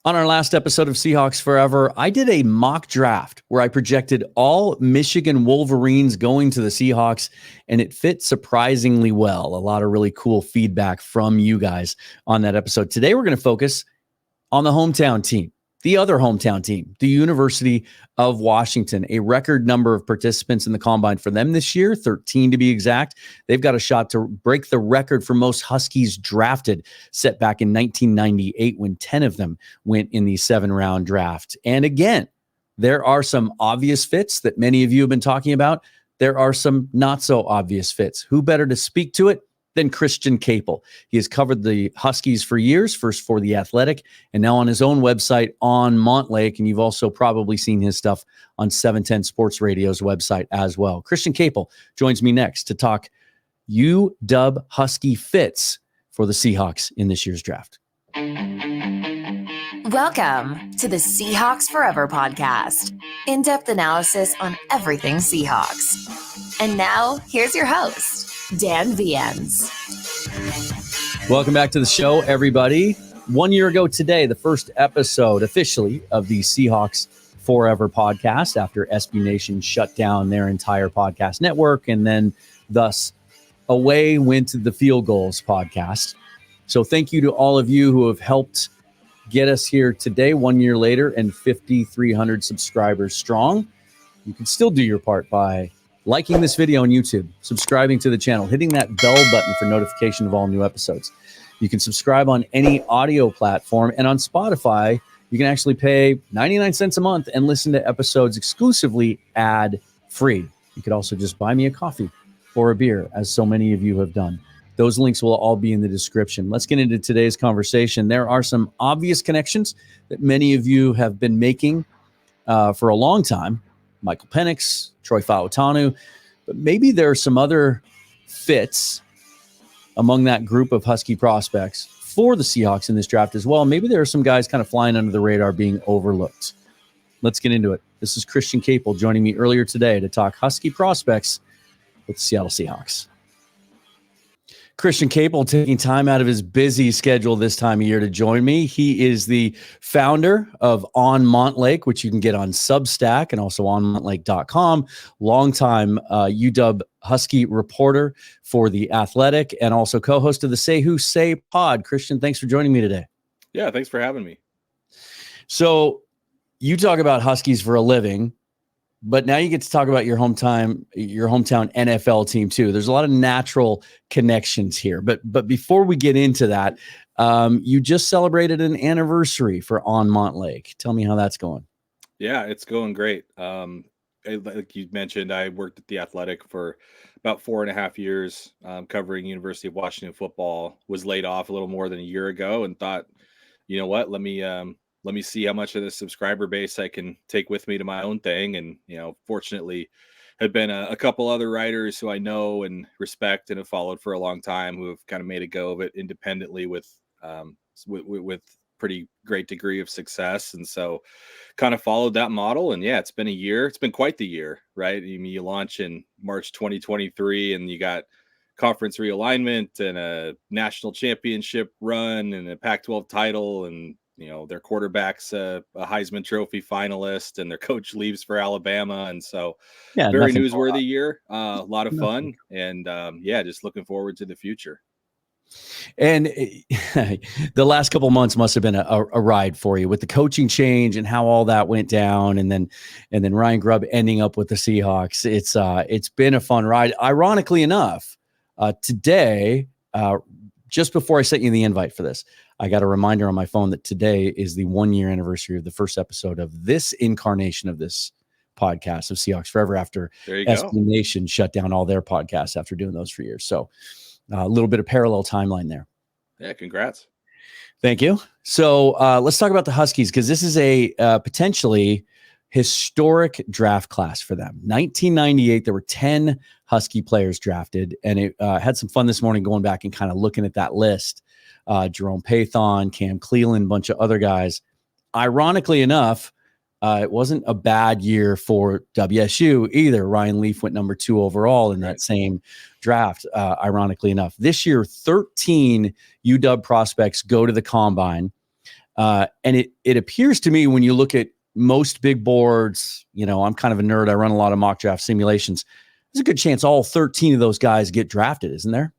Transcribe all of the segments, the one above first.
On our last episode of Seahawks Forever, I did a mock draft where I projected all Michigan Wolverines going to the Seahawks, and it fit surprisingly well. A lot of really cool feedback from you guys on that episode. Today, we're going to focus on the hometown team, the other hometown team, the University of Washington. A record number of participants in the Combine for them this year, 13 to be exact. They've got a shot to break the record for most Huskies drafted, set back in 1998 when 10 of them went in the 7-round draft. And again, there are some obvious fits that many of you have been talking about. There are some not so obvious fits. Who better to speak to it than Christian Caple? He has covered the Huskies for years, first for The Athletic, and now on his own website on Montlake. And you've also probably seen his stuff on 710 Sports Radio's website as well. Christian Caple joins me next to talk UW Husky fits for the Seahawks in this year's draft. Welcome to the Seahawks Forever podcast. In-depth analysis on everything Seahawks. And now, here's your host, Dan Viens. Welcome back to the show, everybody. 1 year ago today, the first episode officially of the Seahawks Forever podcast after SB Nation shut down their entire podcast network, and then thus away went the Field Goals podcast. So thank you to all of you who have helped get us here today, 1 year later, and 5,300 subscribers strong. You can still do your part by liking this video on YouTube, subscribing to the channel, hitting that bell button for notification of all new episodes. You can subscribe on any audio platform, and on Spotify, you can actually pay 99 cents a month and listen to episodes exclusively ad-free. You could also just buy me a coffee or a beer, as so many of you have done. Those links will all be in the description. Let's get into today's conversation. There are some obvious connections that many of you have been making for a long time. Michael Penix, Troy Fautanu, but maybe there are some other fits among that group of Husky prospects for the Seahawks in this draft as well. Maybe there are some guys kind of flying under the radar being overlooked. Let's get into it. This is Christian Caple joining me earlier today to talk Husky prospects with the Seattle Seahawks. Christian Caple taking time out of his busy schedule this time of year to join me. He is the founder of On Montlake, which you can get on Substack and also on montlake.com. Longtime UW Husky reporter for The Athletic and also co-host of the Say Who Say pod. Christian, thanks for joining me today. Yeah, thanks for having me. So you talk about Huskies for a living, but now you get to talk about your hometown NFL team too. There's a lot of natural connections here. But before we get into that, you just celebrated an anniversary for On Montlake. Tell me how that's going. Yeah, it's going great. Like you mentioned, I worked at The Athletic for about 4.5 years, covering University of Washington football. Was laid off a little more than a year ago and thought, you know what, let me see how much of the subscriber base I can take with me to my own thing. And, fortunately have been a couple other writers who I know and respect and have followed for a long time who have kind of made a go of it independently with pretty great degree of success. And so kind of followed that model. And yeah, it's been a year. It's been quite the year, right? I mean, you launch in March 2023 and you got conference realignment and a national championship run and a Pac-12 title, and their quarterback's a Heisman Trophy finalist, and their coach leaves for Alabama. And so very newsworthy year, a lot of fun, and just looking forward to the future. And the last couple months must have been a ride for you with the coaching change and how all that went down. And then Ryan Grubb ending up with the Seahawks. It's been a fun ride. Ironically enough, today, just before I sent you the invite for this, I got a reminder on my phone that today is the 1 year anniversary of the first episode of this incarnation of this podcast of Seahawks Forever, after SB Nation shut down all their podcasts after doing those for years. So a little bit of parallel timeline there. Yeah, congrats. Thank you. So let's talk about the Huskies, because this is a potentially historic draft class for them. 1998, there were 10 Husky players drafted, and it had some fun this morning going back and kind of looking at that list. Jerome Pathon, Cam Cleland, bunch of other guys. Ironically enough, it wasn't a bad year for WSU either. Ryan Leaf went number 2 overall in that same draft, ironically enough. This year, 13 UW prospects go to the Combine. And it appears to me when you look at most big boards, I'm kind of a nerd. I run a lot of mock draft simulations. There's a good chance all 13 of those guys get drafted, isn't there?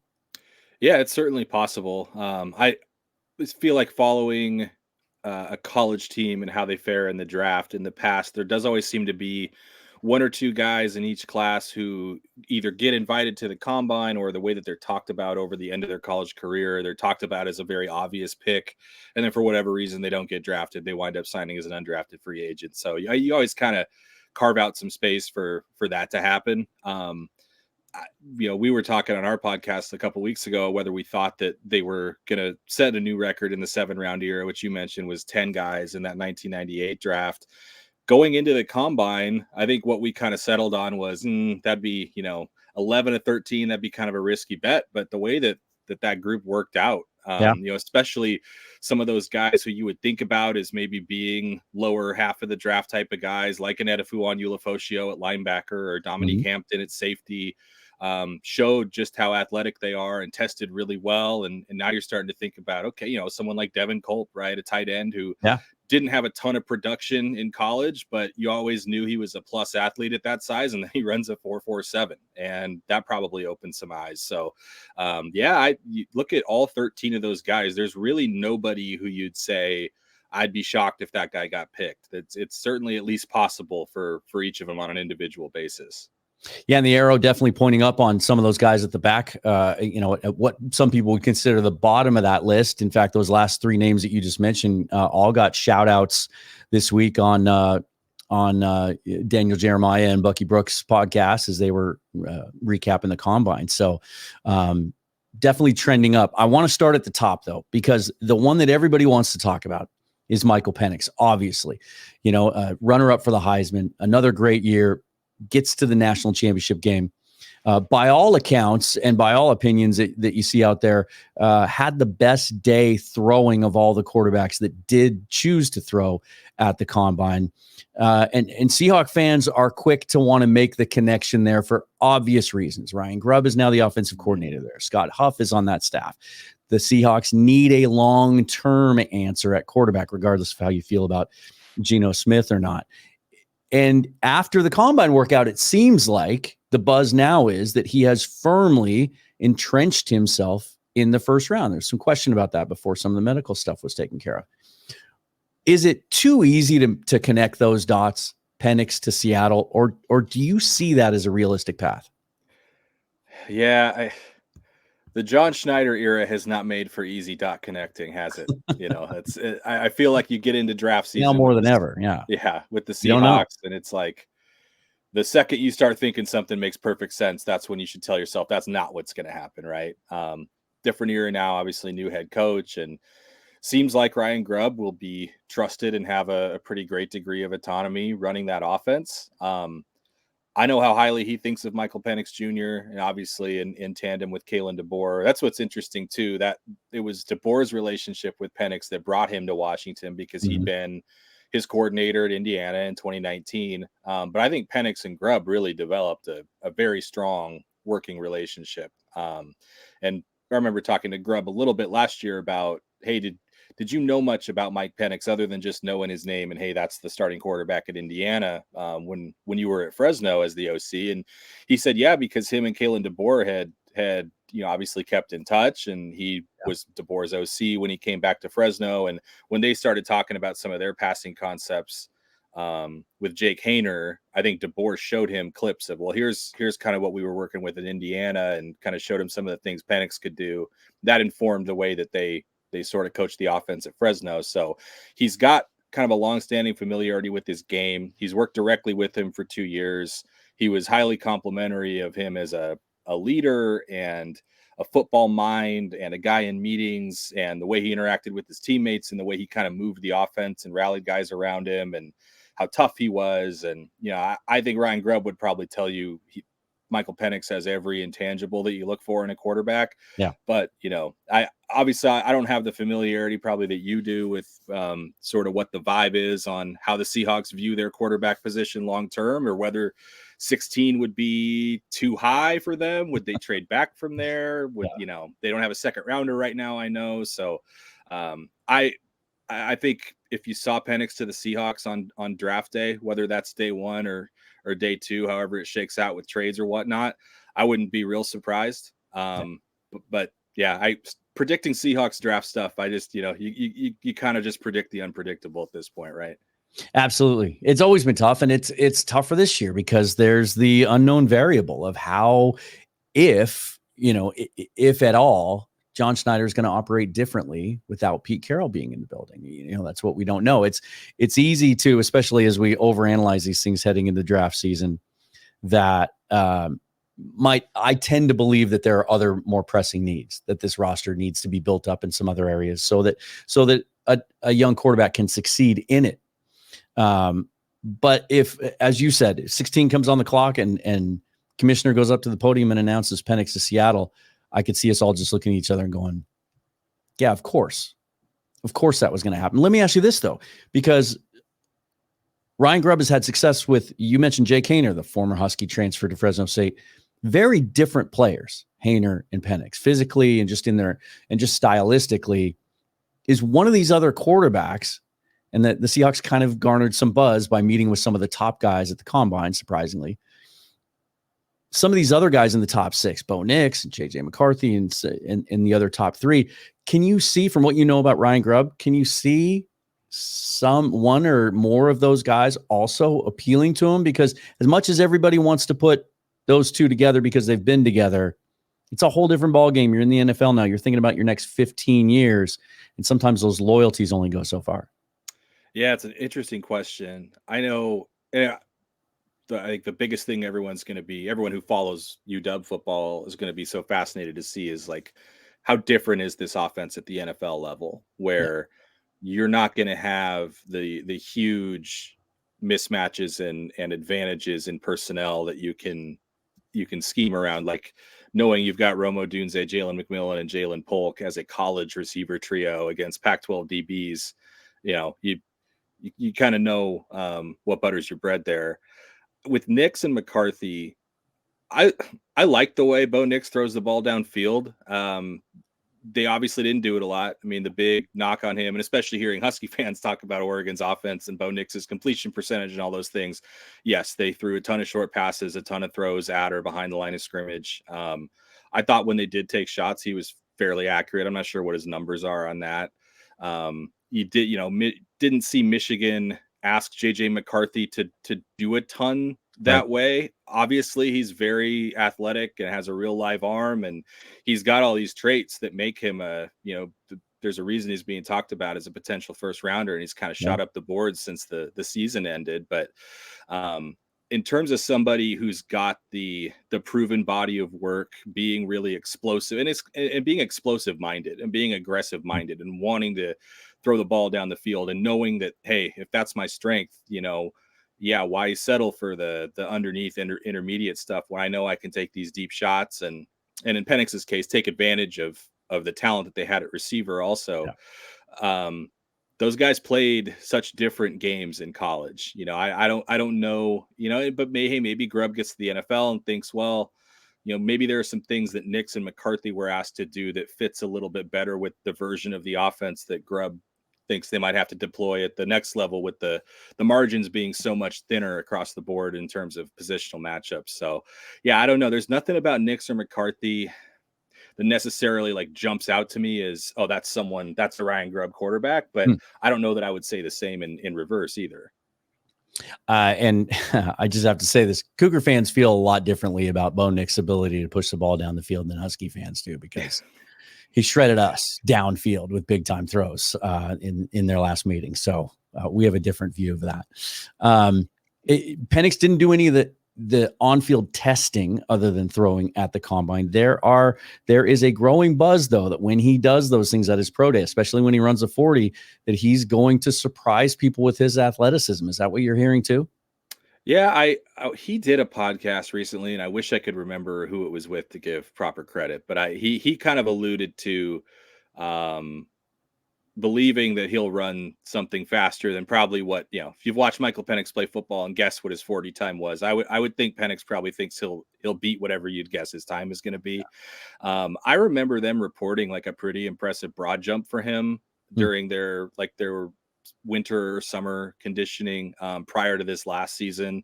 Yeah, it's certainly possible. I just feel like following a college team and how they fare in the draft in the past, there does always seem to be one or two guys in each class who either get invited to the combine, or the way that they're talked about over the end of their college career, they're talked about as a very obvious pick. And then for whatever reason, they don't get drafted. They wind up signing as an undrafted free agent. So you always kind of carve out some space for that to happen. We were talking on our podcast a couple weeks ago whether we thought that they were going to set a new record in the 7-round era, which you mentioned was 10 guys in that 1998 draft. Going into the combine, I think what we kind of settled on was that'd be 11 to 13. That'd be kind of a risky bet. But the way that group worked out, especially some of those guys who you would think about as maybe being lower half of the draft type of guys, like an Edefuan Ulafosio at linebacker or Dominique Hampton at safety, showed just how athletic they are and tested really well. And now you're starting to think about, okay, someone like Devin Culp, right? A tight end who didn't have a ton of production in college, but you always knew he was a plus athlete at that size. And then he runs a 4.47, and that probably opened some eyes. So you look at all 13 of those guys. There's really nobody who you'd say, I'd be shocked if that guy got picked. It's certainly at least possible for each of them on an individual basis. Yeah, and the arrow definitely pointing up on some of those guys at the back, at what some people would consider the bottom of that list. In fact, those last three names that you just mentioned all got shout outs this week on Daniel Jeremiah and Bucky Brooks' podcast as they were recapping the combine. So definitely trending up. I want to start at the top, though, because the one that everybody wants to talk about is Michael Penix, obviously. Runner-up for the Heisman, another great year, gets to the national championship game. By all accounts and by all opinions that you see out there, had the best day throwing of all the quarterbacks that did choose to throw at the combine. And Seahawk fans are quick to want to make the connection there for obvious reasons. Ryan Grubb is now the offensive coordinator there. Scott Huff is on that staff. The Seahawks need a long-term answer at quarterback, regardless of how you feel about Geno Smith or not. And after the combine workout, it seems like the buzz now is that he has firmly entrenched himself in the first round. There's some question about that before some of the medical stuff was taken care of. Is it too easy to connect those dots, Penix to Seattle, or do you see that as a realistic path? Yeah, the John Schneider era has not made for easy dot connecting, has it? I feel like you get into draft season now more than ever. Yeah, with the Seahawks, and it's like the second you start thinking something makes perfect sense, that's when you should tell yourself that's not what's going to happen, right? Different era now, obviously new head coach, and seems like Ryan Grubb will be trusted and have a pretty great degree of autonomy running that offense. I know how highly he thinks of Michael Penix Jr. and obviously in tandem with Kalen DeBoer. That's what's interesting too, that it was DeBoer's relationship with Penix that brought him to Washington because he'd been his coordinator at Indiana in 2019. But I think Penix and Grubb really developed a very strong working relationship. And I remember talking to Grubb a little bit last year about, hey, did you know much about Mike Penix other than just knowing his name and, hey, that's the starting quarterback at Indiana when you were at Fresno as the OC? And he said, yeah, because him and Kalen DeBoer had obviously kept in touch, and he was DeBoer's OC when he came back to Fresno. And when they started talking about some of their passing concepts with Jake Hayner, I think DeBoer showed him clips of, well, here's kind of what we were working with in Indiana, and kind of showed him some of the things Penix could do. That informed the way that they sort of coached the offense at Fresno. So he's got kind of a long-standing familiarity with his game. He's worked directly with him for 2 years. He was highly complimentary of him as a leader and a football mind and a guy in meetings, and the way he interacted with his teammates and the way he kind of moved the offense and rallied guys around him and how tough he was. And, I think Ryan Grubb would probably tell you Michael Penix has every intangible that you look for in a quarterback. Yeah. But, I don't have the familiarity probably that you do with sort of what the vibe is on how the Seahawks view their quarterback position long-term, or whether 16 would be too high for them. Would they trade back from there? They don't have a second rounder right now, I know. So I think if you saw Penix to the Seahawks on draft day, whether that's day one or day two, however it shakes out with trades or whatnot, I wouldn't be real surprised. But yeah, I predicting Seahawks draft stuff. I just, you kind of just predict the unpredictable at this point, right? Absolutely. It's always been tough, and it's tougher this year because there's the unknown variable of how, if at all, John Schneider is going to operate differently without Pete Carroll being in the building. That's what we don't know. It's easy to, especially as we overanalyze these things heading into draft season, that I tend to believe that there are other more pressing needs, that this roster needs to be built up in some other areas so that a young quarterback can succeed in it. But if, as you said, 16 comes on the clock and commissioner goes up to the podium and announces Penix to Seattle, I could see us all just looking at each other and going, yeah, of course that was going to happen. Let me ask you this though, because Ryan Grubb has had success with, you mentioned Jake Haener, the former Husky transfer to Fresno State, very different players, Haener and Penix, physically and just stylistically. Is one of these other quarterbacks, and that the Seahawks kind of garnered some buzz by meeting with some of the top guys at the combine, surprisingly. Some of these other guys in the top six, Bo Nix and JJ McCarthy and the other top three, can you see, from what you know about Ryan Grubb, can you see one or more of those guys also appealing to him? Because as much as everybody wants to put those two together because they've been together, it's a whole different ballgame. You're in the NFL now. You're thinking about your next 15 years, and sometimes those loyalties only go so far. Yeah, it's an interesting question. I know. I think the biggest thing everyone who follows UW football is going to be so fascinated to see is like, how different is this offense at the NFL level, where you're not going to have the huge mismatches and advantages in personnel that you can scheme around, like knowing you've got Rome Odunze, Jalen McMillan, and Jalen Polk as a college receiver trio against Pac-12 DBs. You kind of know what butters your bread there. With Nix and McCarthy, I like the way Bo Nix throws the ball downfield. They obviously didn't do it a lot. I mean, the big knock on him, and especially hearing Husky fans talk about Oregon's offense and Bo Nix's completion percentage and all those things. Yes, they threw a ton of short passes, a ton of throws at or behind the line of scrimmage. I thought when they did take shots, he was fairly accurate. I'm not sure what his numbers are on that. Didn't see Michigan ask JJ McCarthy to do a ton that way. Obviously, he's very athletic and has a real live arm, and he's got all these traits that make him there's a reason he's being talked about as a potential first rounder, and he's kind of shot up the board since the season ended. But in terms of somebody who's got the proven body of work, being really explosive and being explosive minded and being aggressive minded and wanting to throw the ball down the field and knowing that, hey, if that's my strength, why settle for the underneath intermediate stuff when I know I can take these deep shots and in Penix's case, take advantage of the talent that they had at receiver also. Yeah. Those guys played such different games in college. I don't know, but maybe Grubb gets to the NFL and thinks, well, maybe there are some things that Nix and McCarthy were asked to do that fits a little bit better with the version of the offense that Grubb thinks they might have to deploy at the next level, with the margins being so much thinner across the board in terms of positional matchups. So yeah, I don't know. There's nothing about Nix or McCarthy that necessarily like jumps out to me as, oh, that's a Ryan Grubb quarterback, but I don't know that I would say the same in reverse either. And I just have to say this, Cougar fans feel a lot differently about Bo Nix's ability to push the ball down the field than Husky fans do, because he shredded us downfield with big time throws in their last meeting. So we have a different view of that. Penix didn't do any of the on-field testing other than throwing at the combine. There is a growing buzz though, that when he does those things at his pro day, especially when he runs a 40, that he's going to surprise people with his athleticism. Is that what you're hearing too? Yeah, he did a podcast recently, and I wish I could remember who it was with to give proper credit, but he kind of alluded to believing that he'll run something faster than probably what, if you've watched Michael Penix play football and guess what his 40 time was, I would think Penix probably thinks he'll beat whatever you'd guess his time is going to be. I remember them reporting like a pretty impressive broad jump for him during their winter or summer conditioning prior to this last season.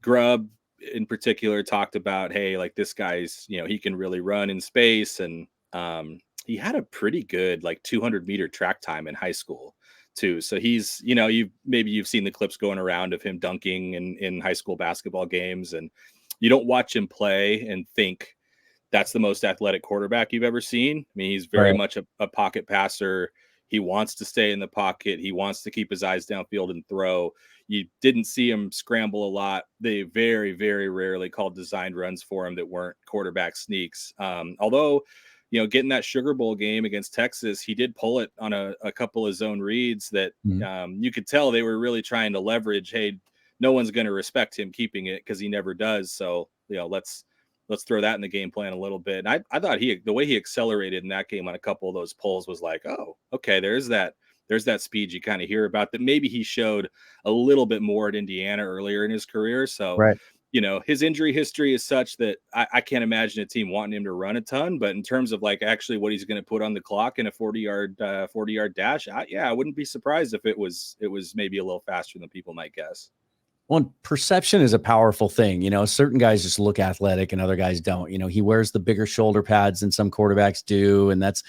Grubb in particular talked about, hey, like this guy's, he can really run in space. And he had a pretty good 200-meter track time in high school too. So he's, you've seen the clips going around of him dunking in high school basketball games, and you don't watch him play and think that's the most athletic quarterback you've ever seen. I mean, he's very much a pocket passer. He wants to stay in the pocket. He wants to keep his eyes downfield and throw. You didn't see him scramble a lot. They very, very rarely called designed runs for him that weren't quarterback sneaks. Although, getting that Sugar Bowl game against Texas, he did pull it on a couple of zone reads that you could tell they were really trying to leverage, hey, no one's going to respect him keeping it because he never does. So, let's throw that in the game plan a little bit. And I thought the way he accelerated in that game on a couple of those pulls was like, oh, okay, there's that speed you kind of hear about that maybe he showed a little bit more at Indiana earlier in his career. So, his injury history is such that I can't imagine a team wanting him to run a ton, but in terms of actually what he's going to put on the clock in a 40-yard dash, I wouldn't be surprised if it was maybe a little faster than people might guess. Well, perception is a powerful thing. Certain guys just look athletic and other guys don't. He wears the bigger shoulder pads than some quarterbacks do, and that's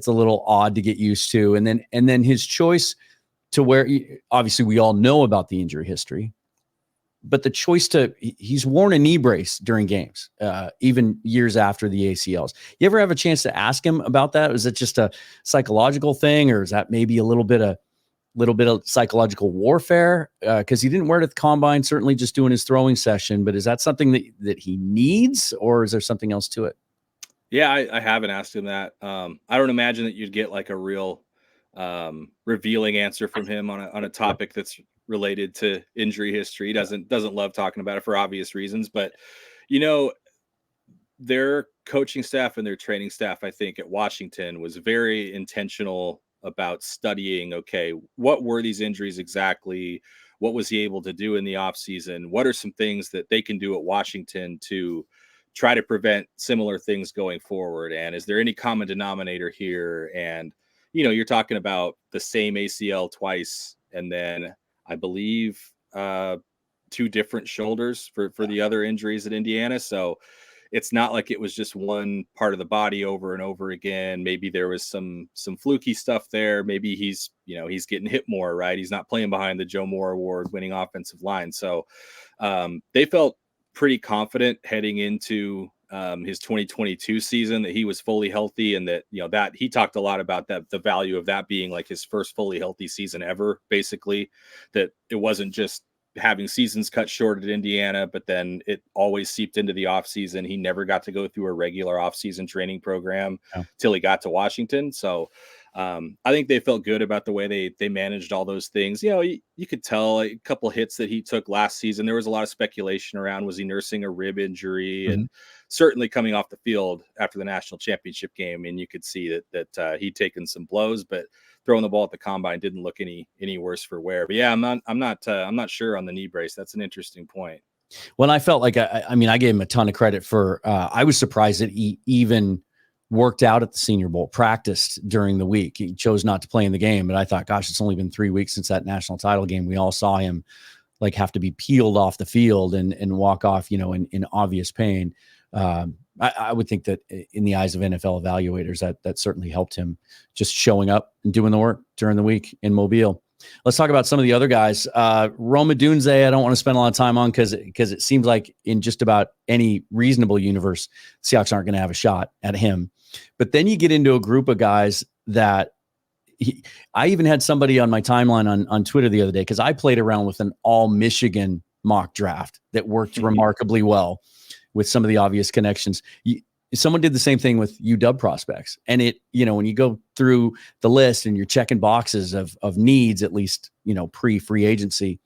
a little odd to get used to. And then his choice to wear, obviously we all know about the injury history, but the choice he's worn a knee brace during games, even years after the ACLs. You ever have a chance to ask him about that? Was it just a psychological thing, or is that maybe a little bit of psychological warfare? Because he didn't wear it at the combine, certainly just doing his throwing session, but is that something that he needs, or is there something else to it? Yeah, I haven't asked him that. I don't imagine that you'd get a real revealing answer from him on a topic that's related to injury history. He doesn't love talking about it for obvious reasons, but their coaching staff and their training staff, I think at Washington, was very intentional about studying, okay, what were these injuries exactly? What was he able to do in the offseason? What are some things that they can do at Washington to try to prevent similar things going forward? And is there any common denominator here? And, you're talking about the same ACL twice, and then I believe 2 different shoulders for the other injuries at Indiana. So it's not like it was just one part of the body over and over again. Maybe there was some fluky stuff there. Maybe he's getting hit more, right? He's not playing behind the Joe Moore Award winning offensive line. So they felt pretty confident heading into his 2022 season that he was fully healthy, and that, that he talked a lot about that, the value of that being his first fully healthy season ever, basically, that it wasn't just having seasons cut short at Indiana, but then it always seeped into the off season. He never got to go through a regular off season training program till he got to Washington. So I think they felt good about the way they managed all those things. You could tell a couple hits that he took last season. There was a lot of speculation around, was he nursing a rib injury? And certainly coming off the field after the national championship game, and you could see that he'd taken some blows, but throwing the ball at the combine didn't look any worse for wear. But yeah, I'm not sure on the knee brace. That's an interesting point. Well, I felt like, I gave him a ton of credit for, I was surprised that he even worked out at the Senior Bowl, practiced during the week. He chose not to play in the game, but I thought, gosh, it's only been 3 weeks since that national title game. We all saw him have to be peeled off the field and walk off, in obvious pain. I would think that in the eyes of NFL evaluators, that certainly helped him just showing up and doing the work during the week in Mobile. Let's talk about some of the other guys. Rome Odunze, I don't want to spend a lot of time on because it seems like in just about any reasonable universe, Seahawks aren't going to have a shot at him. But then you get into a group of guys that I even had somebody on my timeline on Twitter the other day, because I played around with an all Michigan mock draft that worked remarkably well with some of the obvious connections. Someone did the same thing with UW prospects. And when you go through the list and you're checking boxes of needs, at least, pre-free agency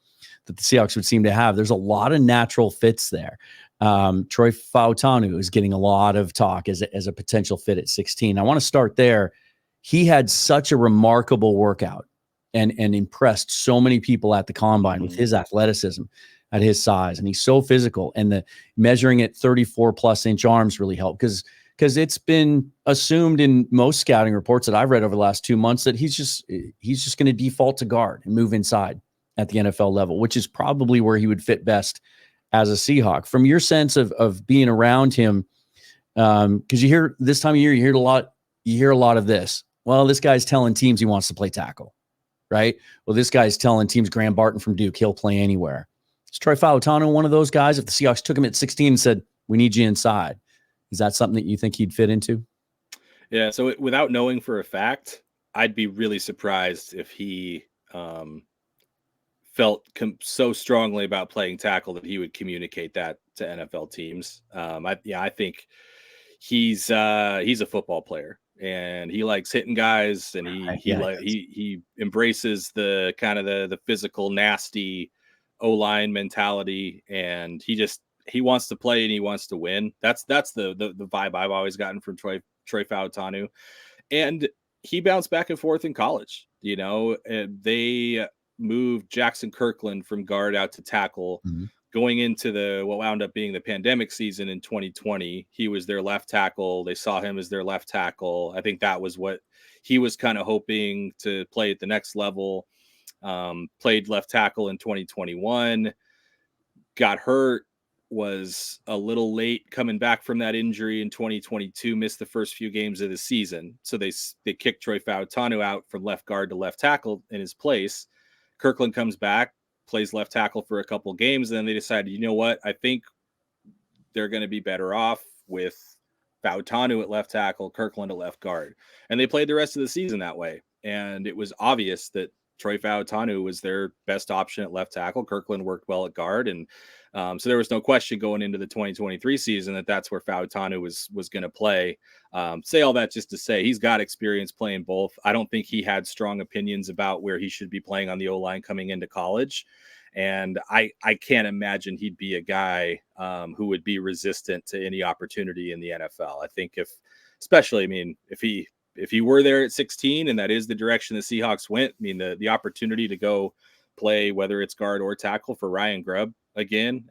that the Seahawks would seem to have, there's a lot of natural fits there. Troy Fautanu is getting a lot of talk as a potential fit at 16. I want to start there. He had such a remarkable workout and impressed so many people at the combine with his athleticism at his size. And he's so physical, and the measuring at 34 plus inch arms really helped, because because it's been assumed in most scouting reports that I've read over the last 2 months that he's just going to default to guard and move inside at the NFL level, which is probably where he would fit best as a Seahawk. From your sense of being around him, because you hear this time of year, you hear a lot of this. Well, this guy's telling teams he wants to play tackle, right? Well, this guy's telling teams Graham Barton from Duke, he'll play anywhere. Is Troy Fautanu one of those guys? If the Seahawks took him at 16 and said, we need you inside, is that something that you think he'd fit into? Yeah. So without knowing for a fact, I'd be really surprised if he felt so strongly about playing tackle that he would communicate that to NFL teams. I think he's a football player and he likes hitting guys, and he embraces the kind of the physical, nasty O-line mentality, and he wants to play and he wants to win. That's the vibe I've always gotten from Troy Fautanu. And he bounced back and forth in college. They moved Jackson Kirkland from guard out to tackle. Mm-hmm. Going into what wound up being the pandemic season in 2020, he was their left tackle. They saw him as their left tackle. I think that was what he was kind of hoping to play at the next level. Played left tackle in 2021, got hurt, was a little late coming back from that injury in 2022, missed the first few games of the season. So they kicked Troy Fautanu out from left guard to left tackle in his place. Kirkland comes back, plays left tackle for a couple games, and then they decided, you know what, I think they're going to be better off with Fautanu at left tackle, Kirkland at left guard. And they played the rest of the season that way. And it was obvious that Troy Fautanu was their best option at left tackle. Kirkland worked well at guard. And so there was no question going into the 2023 season that that's where Fautanu was going to play. Say all that just to say he's got experience playing both. I don't think he had strong opinions about where he should be playing on the O-line coming into college. And I can't imagine he'd be a guy who would be resistant to any opportunity in the NFL. I think if he were there at 16 and that is the direction the Seahawks went, the opportunity to go play, whether it's guard or tackle for Ryan Grubb again,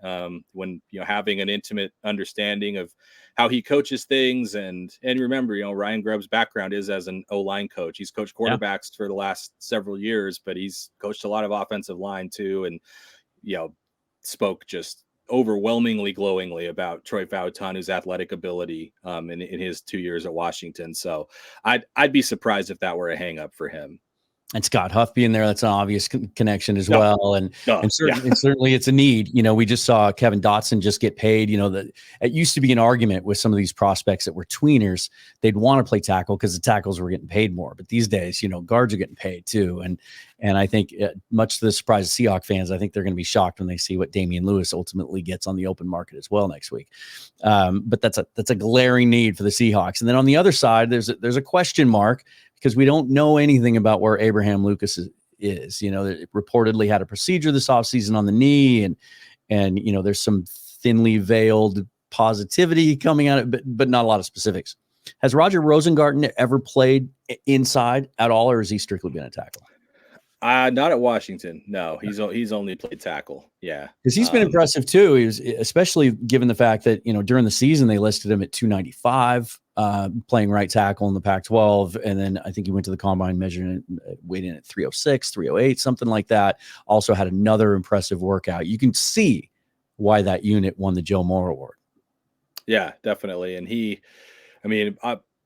when, having an intimate understanding of how he coaches things. And remember, Ryan Grubb's background is as an O-line coach. He's coached quarterbacks for the last several years, but he's coached a lot of offensive line too. And, spoke just overwhelmingly glowingly about Troy Fautanu's athletic ability in his 2 years at Washington. So I'd be surprised if that were a hang up for him. And Scott Huff being there, that's an obvious connection as well. And certainly it's a need. We just saw Kevin Dotson just get paid. It used to be an argument with some of these prospects that were tweeners. They'd want to play tackle because the tackles were getting paid more. But these days, guards are getting paid too. And I think much to the surprise of Seahawk fans, I think they're going to be shocked when they see what Damian Lewis ultimately gets on the open market as well next week. But that's a glaring need for the Seahawks. And then on the other side, there's a question mark, because we don't know anything about where Abraham Lucas is. It reportedly had a procedure this offseason on the knee, and there's some thinly veiled positivity coming out of it, but not a lot of specifics. Has Roger Rosengarten ever played inside at all, or has he strictly been a tackle? Not at Washington. No, he's only played tackle. Yeah, because he's been impressive too. He was, especially given the fact that during the season they listed him at 295, playing right tackle in the Pac-12, and then I think he went to the combine measuring weighed in at 306, 308, something like that. Also had another impressive workout. You can see why that unit won the Joe Moore Award. Yeah, definitely, and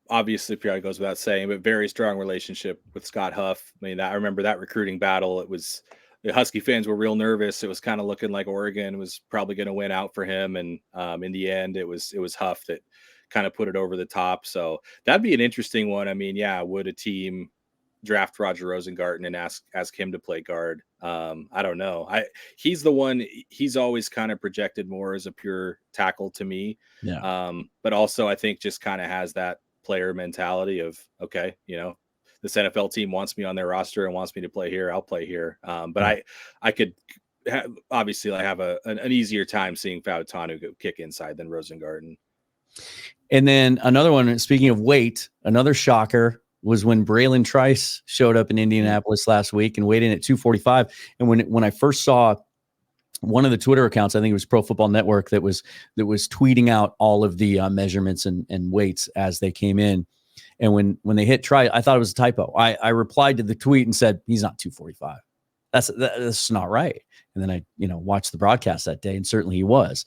obviously, probably goes without saying, but very strong relationship with Scott Huff. I remember that recruiting battle. It was, the Husky fans were real nervous. It was kind of looking like Oregon was probably going to win out for him. And in the end, it was Huff that kind of put it over the top. So that'd be an interesting one. Would a team draft Roger Rosengarten and ask him to play guard? I don't know. He's the one, he's always kind of projected more as a pure tackle to me. Yeah. But also I think just kind of has that player mentality of, okay, this NFL team wants me on their roster and wants me to play here, I'll play here. But I could obviously have an easier time seeing Fautanu go kick inside than Rosengarten. And then another one, speaking of weight, another shocker was when Braylon Trice showed up in Indianapolis last week and weighed in at 245. And when I first saw one of the Twitter accounts, I think it was Pro Football Network, that was tweeting out all of the measurements and weights as they came in. And when they hit try, I thought it was a typo. I replied to the tweet and said, he's not 245. That's not right. And then I, watched the broadcast that day, and certainly he was.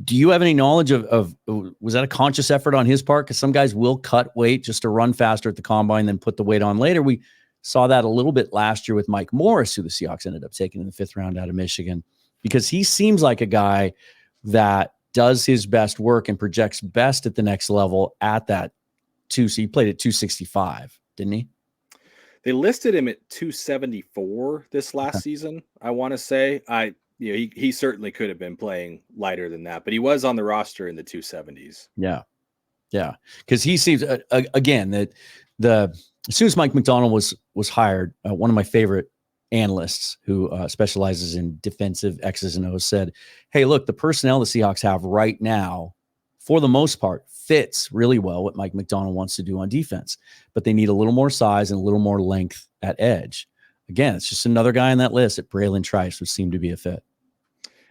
Do you have any knowledge of was that a conscious effort on his part? Because some guys will cut weight just to run faster at the combine, then put the weight on later. We saw that a little bit last year with Mike Morris, who the Seahawks ended up taking in the 5th round out of Michigan, because he seems like a guy that does his best work and projects best at the next level at that so he played at 265, didn't he? They listed him at 274 this last season, I want to say. He certainly could have been playing lighter than that, but he was on the roster in the 270s. Yeah. Because he seems again that as soon as Mike Macdonald was hired, one of my favorite analysts who specializes in defensive X's and O's said, "Hey, look, the personnel the Seahawks have right now, for the most part, fits really well what Mike Macdonald wants to do on defense, but they need a little more size and a little more length at edge." Again, it's just another guy on that list at Braylon Trice, which seemed to be a fit.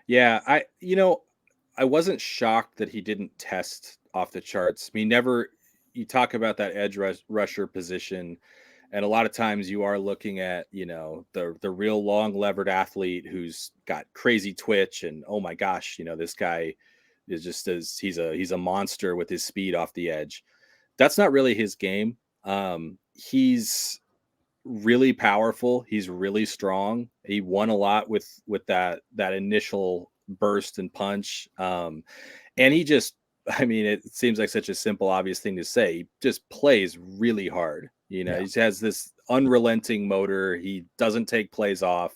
Yeah, I wasn't shocked that he didn't test off the charts. I mean, you talk about that edge rusher position, and a lot of times you are looking at, the real long levered athlete who's got crazy twitch, and oh my gosh, this guy is just he's a monster with his speed off the edge. That's not really his game. He's really powerful. He's really strong. He won a lot with that initial burst and punch. And he just, it seems like such a simple, obvious thing to say. He just plays really hard. He has this unrelenting motor. He doesn't take plays off.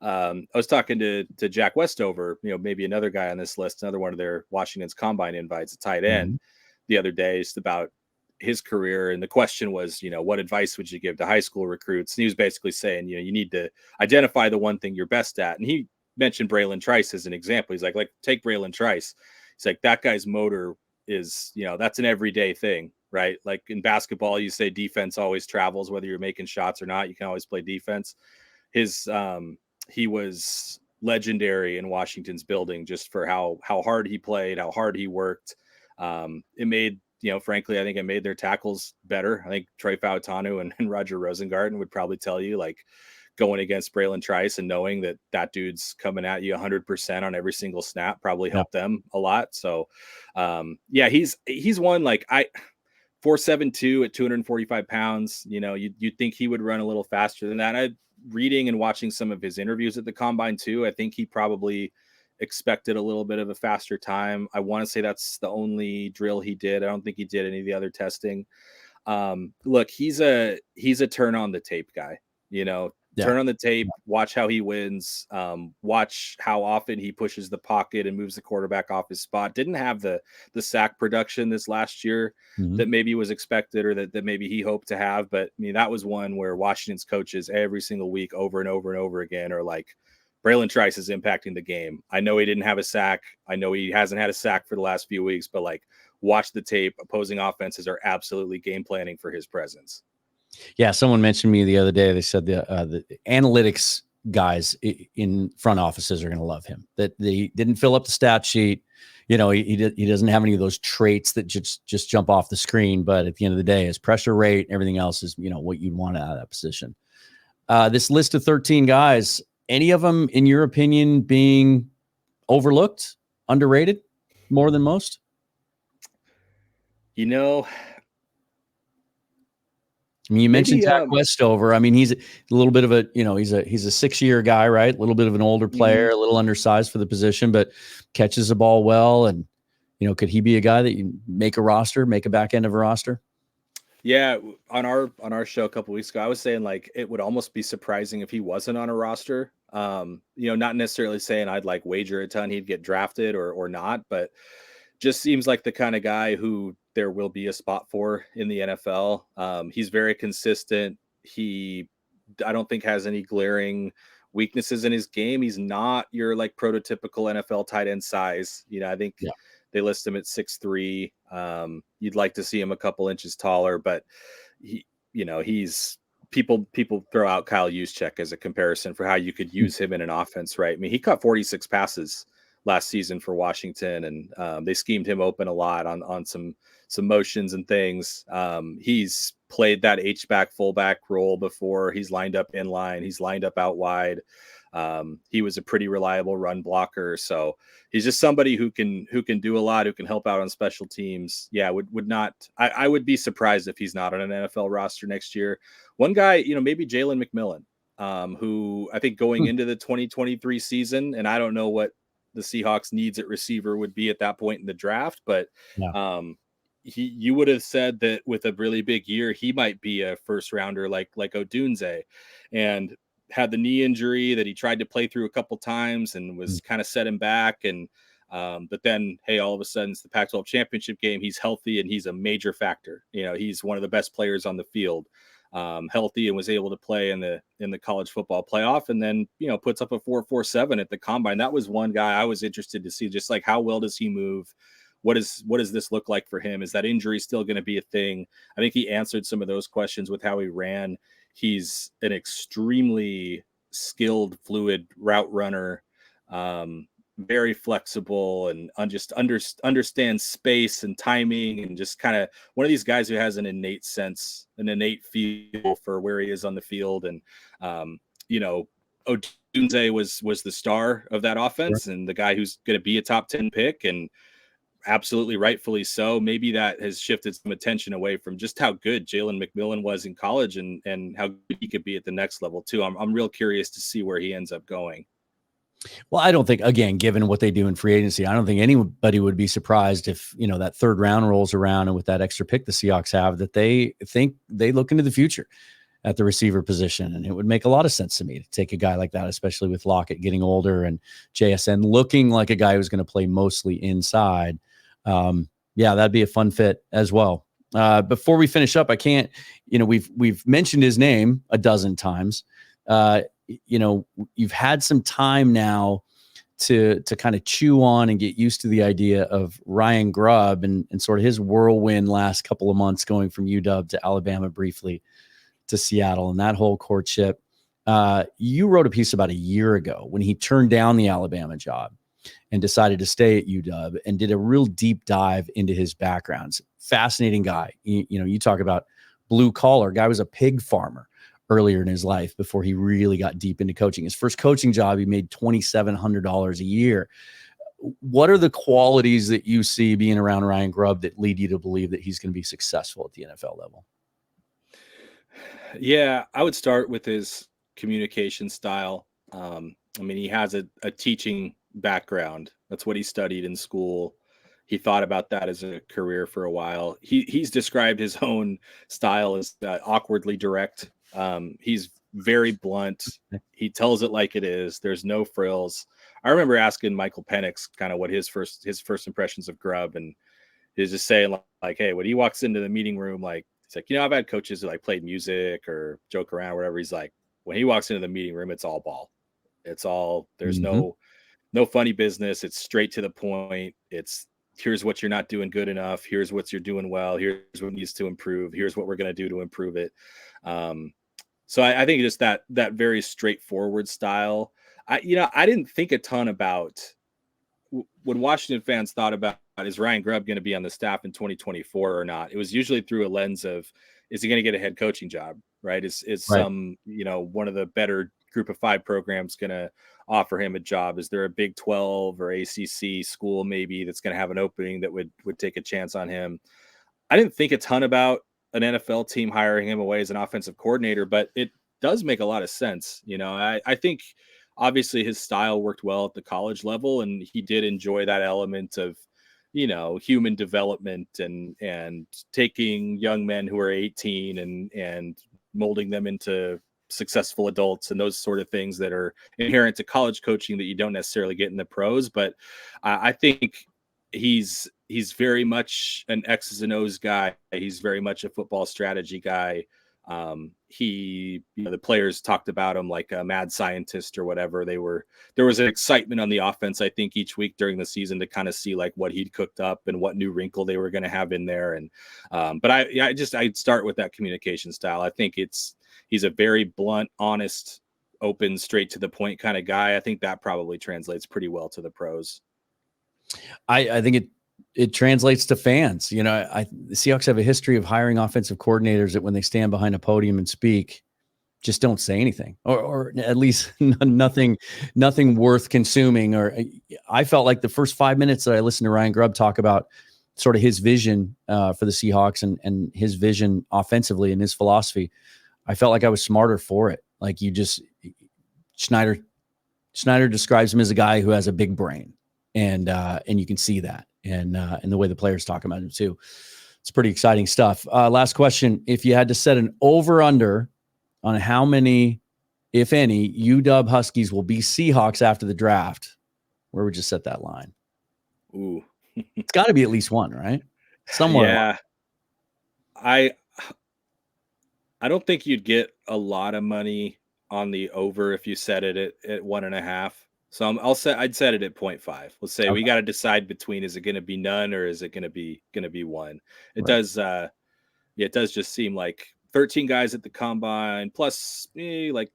I was talking to Jack Westover, maybe another guy on this list, another one of their Washington's combine invites, a tight end, the other day, just about his career. And the question was, what advice would you give to high school recruits? And he was basically saying, you need to identify the one thing you're best at. And he mentioned Braylon Trice as an example. He's like take Braylon Trice. He's like, that guy's motor is, that's an everyday thing, right? Like in basketball, you say defense always travels, whether you're making shots or not, you can always play defense. He was legendary in Washington's building just for how hard he played, how hard he worked. It made, frankly, I think it made their tackles better. I think Troy Fautanu and Roger Rosengarten would probably tell you, like, going against Braylon Trice and knowing that dude's coming at you 100% on every single snap probably helped them a lot. So, he's one, like, 4.72 at 245 pounds. You'd think he would run a little faster than that. Reading and watching some of his interviews at the combine too, I think he probably expected a little bit of a faster time. I want to say that's the only drill he did. I don't think he did any of the other testing. Look, he's a turn on the tape guy, turn on the tape, watch how he wins, watch how often he pushes the pocket and moves the quarterback off his spot. Didn't have the sack production this last year that maybe was expected or that maybe he hoped to have. But that was one where Washington's coaches every single week over and over and over again are like, Braylon Trice is impacting the game. I know he didn't have a sack. I know he hasn't had a sack for the last few weeks, but like, watch the tape. Opposing offenses are absolutely game planning for his presence. Yeah, someone mentioned me the other day. They said the analytics guys in front offices are going to love him. That they didn't fill up the stat sheet. He doesn't have any of those traits that just jump off the screen. But at the end of the day, his pressure rate, everything else is what you'd want out of that position. This list of 13 guys, any of them, in your opinion, being overlooked, underrated, more than most? You mentioned Jack Westover. He's a little bit of a, he's a 6-year guy, right? A little bit of an older player, a little undersized for the position, but catches the ball well. And, could he be a guy that you make a back end of a roster? Yeah. On our show a couple weeks ago, I was saying, like, it would almost be surprising if he wasn't on a roster. Not necessarily saying I'd like wager a ton he'd get drafted or not, but just seems like the kind of guy who there will be a spot for in the NFL. He's very consistent. I don't think has any glaring weaknesses in his game. He's not your like prototypical NFL tight end size. I think they list him at 6'3". You'd like to see him a couple inches taller, but he's people throw out Kyle Juszczyk as a comparison for how you could use him in an offense, right? I mean, he caught 46 passes last season for Washington, and they schemed him open a lot on some motions and things. He's played that H-back fullback role before. He's lined up in line. He's lined up out wide. He was a pretty reliable run blocker. So he's just somebody who can do a lot, who can help out on special teams. Yeah, I would be surprised if he's not on an NFL roster next year. One guy, maybe Jalen McMillan, who I think going into the 2023 season, and I don't know what the Seahawks needs at receiver would be at that point in the draft, but you would have said that with a really big year, he might be a first rounder like Odunze, and had the knee injury that he tried to play through a couple times and was kind of set him back. And but then, hey, all of a sudden it's the Pac-12 championship game. He's healthy and he's a major factor. He's one of the best players on the field, healthy, and was able to play in the college football playoff, and then puts up a 4.47 at the combine. That was one guy I was interested to see, just like how well does he move? What does this look like for him? Is that injury still going to be a thing? I think he answered some of those questions with how he ran. He's an extremely skilled, fluid route runner, very flexible, and just understands space and timing, and just kind of one of these guys who has an innate feel for where he is on the field. And Odunze was the star of that offense, and the guy who's going to be a top 10 pick, and absolutely rightfully so. Maybe that has shifted some attention away from just how good Jalen McMillan was in college, and how good he could be at the next level too. I'm real curious to see where he ends up going. Well, I don't think, again, given what they do in free agency, I don't think anybody would be surprised if, that third round rolls around, and with that extra pick the Seahawks have, that they think they look into the future at the receiver position. And it would make a lot of sense to me to take a guy like that, especially with Lockett getting older and JSN looking like a guy who's going to play mostly inside. That'd be a fun fit as well. Before we finish up, I can't, we've mentioned his name a dozen times. You've had some time now to kind of chew on and get used to the idea of Ryan Grubb and sort of his whirlwind last couple of months, going from UW to Alabama briefly to Seattle, and that whole courtship. You wrote a piece about a year ago when he turned down the Alabama job and decided to stay at UW, and did a real deep dive into his backgrounds. Fascinating guy. You talk about blue collar. Guy was a pig farmer earlier in his life before he really got deep into coaching. His first coaching job, he made $2,700 a year. What are the qualities that you see being around Ryan Grubb that lead you to believe that he's going to be successful at the NFL level? Yeah, I would start with his communication style. He has a teaching background. That's what he studied in school. He thought about that as a career for a while. He's described his own style as awkwardly direct. He's very blunt. He tells it like it is. There's no frills. I remember asking Michael Penix kind of what his first impressions of Grubb, and he's just saying like, hey, when he walks into the meeting room, like, it's like, I've had coaches who played music or joke around or whatever. He's like, when he walks into the meeting room, it's all ball. It's all, there's no funny business. It's straight to the point. It's, here's what you're not doing good enough. Here's what you're doing well. Here's what needs to improve. Here's what we're going to do to improve it. So I think just that very straightforward style. I didn't think a ton about when Washington fans thought about, is Ryan Grubb going to be on the staff in 2024 or not? It was usually through a lens of, is he going to get a head coaching job? Right. Is right. Some, one of the better Group of 5 programs going to offer him a job? Is there a Big 12 or ACC school maybe that's going to have an opening that would take a chance on him? I didn't think a ton about an NFL team hiring him away as an offensive coordinator, but it does make a lot of sense. I think obviously his style worked well at the college level, and he did enjoy that element of, human development and taking young men who are 18 and molding them into successful adults, and those sort of things that are inherent to college coaching that you don't necessarily get in the pros. But I think he's very much an X's and O's guy. He's very much a football strategy guy. The players talked about him like a mad scientist or whatever. There was an excitement on the offense, I think, each week during the season to kind of see like what he'd cooked up and what new wrinkle they were going to have in there. And, but I'd start with that communication style. I think it's he's a very blunt, honest, open, straight to the point kind of guy. I think that probably translates pretty well to the pros. I think it translates to fans. You know, the Seahawks have a history of hiring offensive coordinators that when they stand behind a podium and speak, just don't say anything, or at least nothing worth consuming. Or I felt like the first 5 minutes that I listened to Ryan Grubb talk about sort of his vision for the Seahawks and his vision offensively and his philosophy, I felt like I was smarter for it. Like Schneider describes him as a guy who has a big brain, and you can see that, and the way the players talk about him too. It's pretty exciting stuff. Last question: if you had to set an over/under on how many, if any, UW Huskies will be Seahawks after the draft, where would you set that line? Ooh, it's got to be at least one, right? Somewhere. Yeah, I don't think you'd get a lot of money on the over if you set it at 1.5. So I'd set it at 0.5. Let's say we got to decide between, is it going to be none or is it going to be one? It does. It does just seem like 13 guys at the combine plus like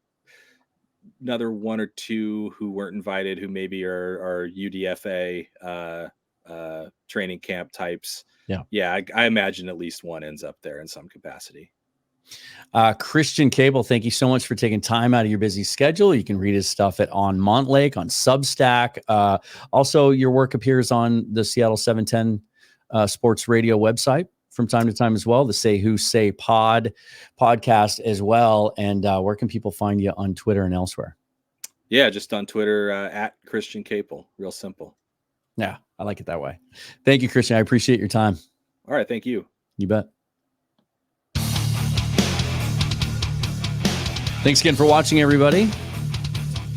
another one or two who weren't invited, who maybe are UDFA training camp types. Yeah. I imagine at least one ends up there in some capacity. Christian Caple, thank you so much for taking time out of your busy schedule. You can read his stuff on Montlake, on Substack. Also, your work appears on the Seattle 710 Sports Radio website from time to time as well, the Say Who Say podcast as well. And where can people find you on Twitter and elsewhere? Yeah, just on Twitter at Christian Caple. Real simple. Yeah, I like it that way. Thank you, Christian. I appreciate your time. All right, thank you. You bet. Thanks again for watching, everybody.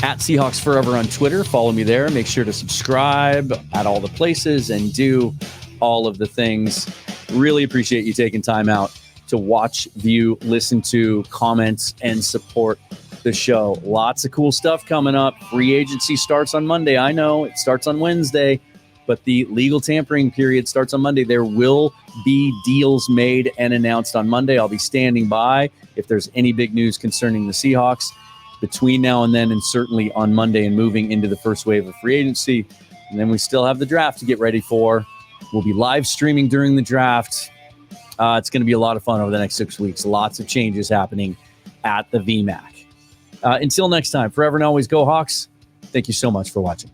At Seahawks Forever on Twitter. Follow me there. Make sure to subscribe at all the places and do all of the things. Really appreciate you taking time out to watch, view, listen to, comment, and support the show. Lots of cool stuff coming up. Free agency starts on Monday. I know it starts on Wednesday, but the legal tampering period starts on Monday. There will be deals made and announced on Monday. I'll be standing by if there's any big news concerning the Seahawks between now and then, and certainly on Monday and moving into the first wave of free agency. And then we still have the draft to get ready for. We'll be live streaming during the draft. It's going to be a lot of fun over the next 6 weeks. Lots of changes happening at the VMAC. Until next time, forever and always go Hawks. Thank you so much for watching.